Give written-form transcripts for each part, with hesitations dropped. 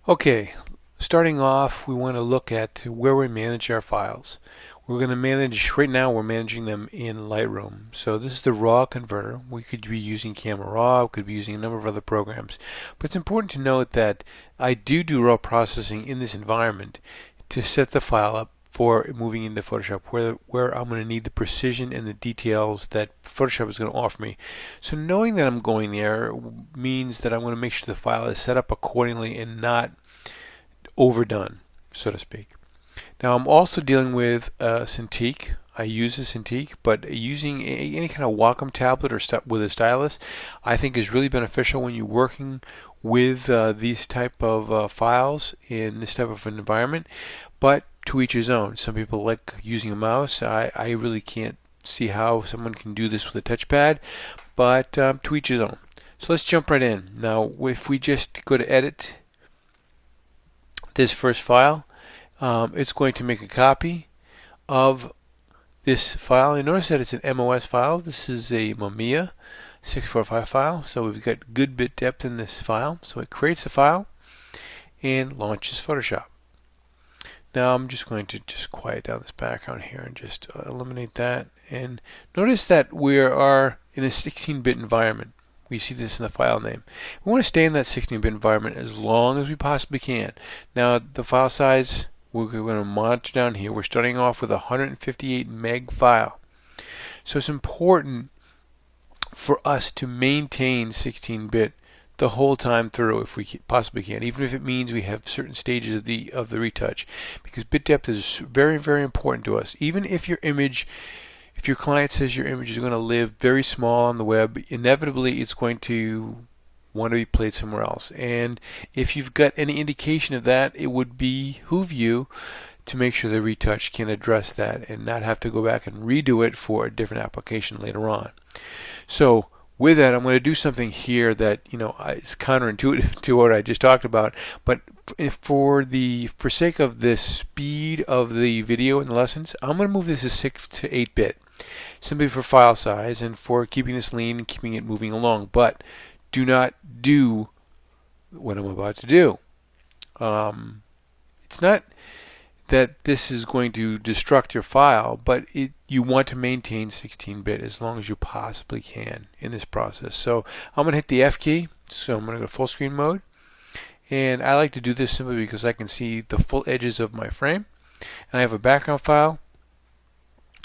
Okay, starting off, we want to look at where we manage our files. We're going to manage, right now we're managing them in Lightroom. So this is the raw converter. We could be using Camera Raw, we could be using a number of other programs. But it's important to note that I do raw processing in this environment to set the file up for moving into Photoshop, where I'm going to need the precision and the details that Photoshop is going to offer me. So knowing that I'm going there means that I'm going to make sure the file is set up accordingly and not overdone, so to speak. Now I'm also dealing with Cintiq. I use a Cintiq, but using any kind of Wacom tablet or with a stylus, I think is really beneficial when you're working with these type of files in this type of an environment. But to each his own. Some people like using a mouse. I really can't see how someone can do this with a touchpad, but to each his own. So let's jump right in. Now, if we just go to edit this first file, it's going to make a copy of this file. You notice that it's an MOS file. This is a Mamiya 645 file, so we've got good bit depth in this file. So it creates the file and launches Photoshop. Now I'm just going to quiet down this background here and just eliminate that. And notice that we are in a 16-bit environment. We see this in the file name. We want to stay in that 16-bit environment as long as we possibly can. Now the file size, we're going to monitor down here. We're starting off with a 158 meg file. So it's important for us to maintain 16-bit the whole time through if we possibly can, even if it means we have certain stages of the retouch, because bit depth is very, very important to us. Even if your image, if your client says your image is going to live very small on the web, inevitably it's going to want to be played somewhere else. And if you've got any indication of that, it would behoove you to make sure the retouch can address that and not have to go back and redo it for a different application later on. So with that, I'm going to do something here that is counterintuitive to what I just talked about, but for sake of the speed of the video and the lessons, I'm going to move this to 6 to 8-bit, simply for file size and for keeping this lean and keeping it moving along. But do not do what I'm about to do. It's not that this is going to destruct your file, but you want to maintain 16-bit as long as you possibly can in this process. So I'm going to hit the F key, so I'm going to go to full screen mode, and I like to do this simply because I can see the full edges of my frame, and I have a background file,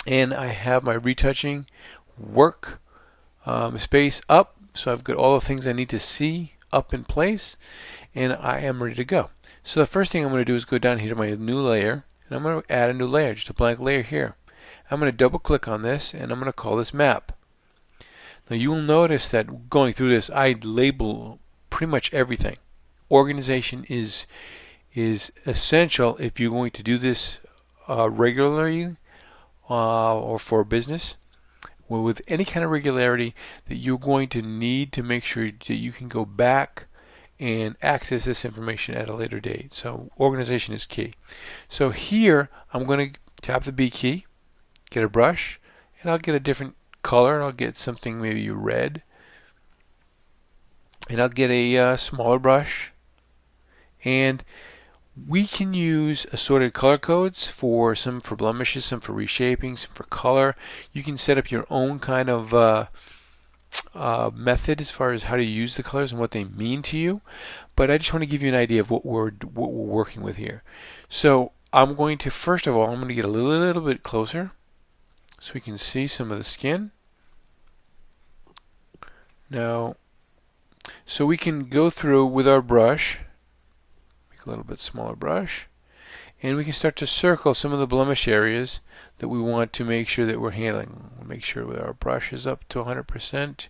and I have my retouching work space up, so I've got all the things I need to see up in place, and I am ready to go. So the first thing I'm going to do is go down here to my new layer, and I'm going to add a new layer, just a blank layer here. I'm going to double click on this, and I'm going to call this map. Now you will notice that going through this, I label pretty much everything. Organization is essential if you're going to do this regularly or for business. Well, with any kind of regularity, that you're going to need to make sure that you can go back and access this information at a later date. So organization is key. So here I'm going to tap the B key, get a brush, and I'll get a different color. I'll get something maybe red, and I'll get a smaller brush. And we can use assorted color codes for some for blemishes, some for reshaping, some for color. You can set up your own kind of method as far as how to use the colors and what they mean to you, but I just want to give you an idea of what we're working with here. So I'm going to, first of all, I'm going to get a little bit closer so we can see some of the skin. Now, so we can go through with our brush, make a little bit smaller brush, and we can start to circle some of the blemish areas that we want to make sure that we're handling. We'll make sure that our brush is up to 100%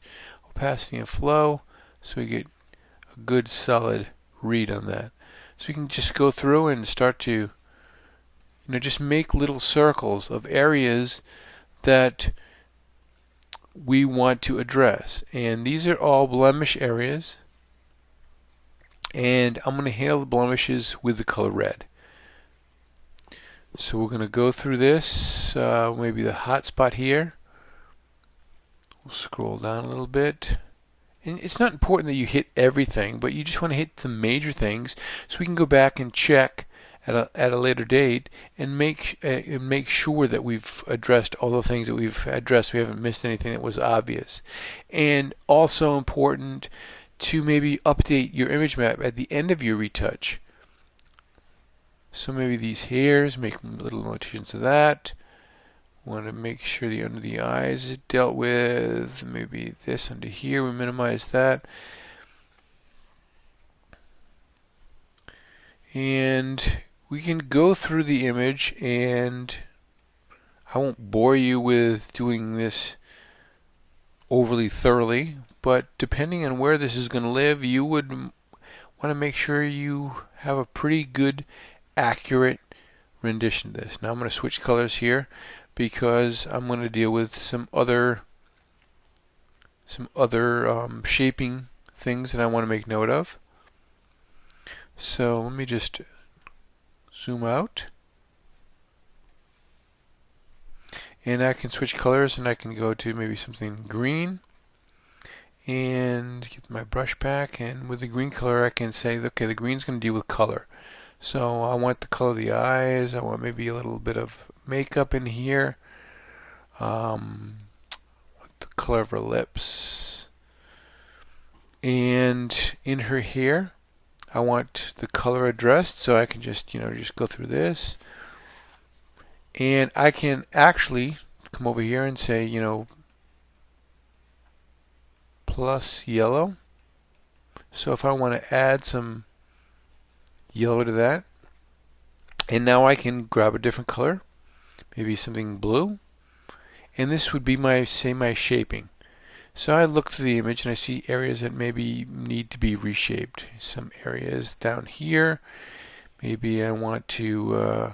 opacity and flow, so we get a good solid read on that. So we can just go through and start to just make little circles of areas that we want to address. And these are all blemish areas, and I'm going to handle the blemishes with the color red. So we're going to go through this, maybe the hot spot here. We'll scroll down a little bit, And it's not important that you hit everything, but you just want to hit the major things so we can go back and check at a later date and make sure that we've addressed all the things that we've addressed. We haven't missed anything that was obvious. And also important to maybe update your image map at the end of your retouch. So maybe these hairs, make little notations of that. Want to make sure the under the eyes is dealt with. Maybe this under here, we minimize that. And we can go through the image, and I won't bore you with doing this overly thoroughly, but depending on where this is going to live, you would want to make sure you have a pretty good, accurate rendition of this. Now I'm going to switch colors here because I'm going to deal with some other shaping things that I want to make note of. So let me just zoom out, and I can switch colors, and I can go to maybe something green and get my brush back, and with the green color I can say, okay, the green's going to deal with color. So I want the color of the eyes, I want maybe a little bit of makeup in here, the color of her lips, and in her hair I want the color addressed, so I can just just go through this, and I can actually come over here and say plus yellow. So if I want to add some yellow to that, and now I can grab a different color, maybe something blue, and this would be my shaping. So I look through the image and I see areas that maybe need to be reshaped. Some areas down here, maybe I want to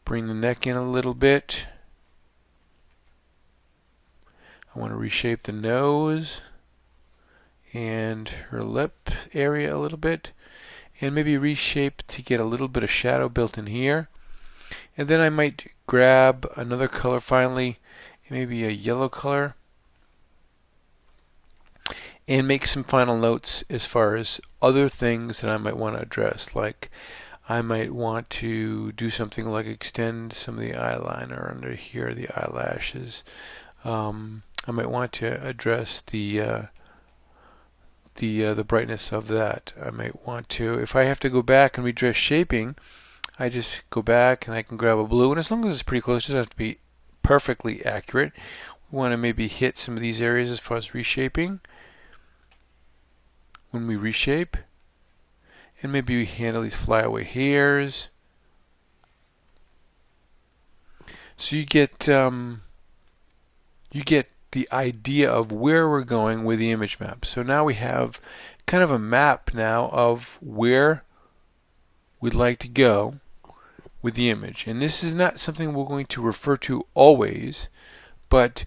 bring the neck in a little bit. I want to reshape the nose and her lip area a little bit, and maybe reshape to get a little bit of shadow built in here. And then I might grab another color finally, maybe a yellow color, and make some final notes as far as other things that I might want to address. Like I might want to do something like extend some of the eyeliner under here, the eyelashes. I might want to address the brightness of that. I might want to, if I have to go back and redress shaping, I just go back and I can grab a blue, and as long as it's pretty close, it doesn't have to be perfectly accurate. We want to maybe hit some of these areas as far as reshaping when we reshape, and maybe we handle these flyaway hairs. So you get the idea of where we're going with the image map. So now we have kind of a map now of where we'd like to go with the image. And this is not something we're going to refer to always, but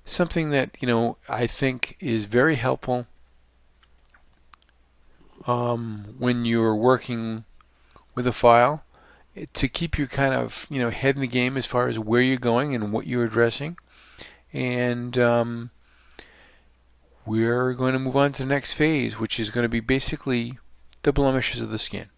something that I think is very helpful when you're working with a file, to keep you kind of head in the game as far as where you're going and what you're addressing. And we're going to move on to the next phase, which is going to be basically the blemishes of the skin.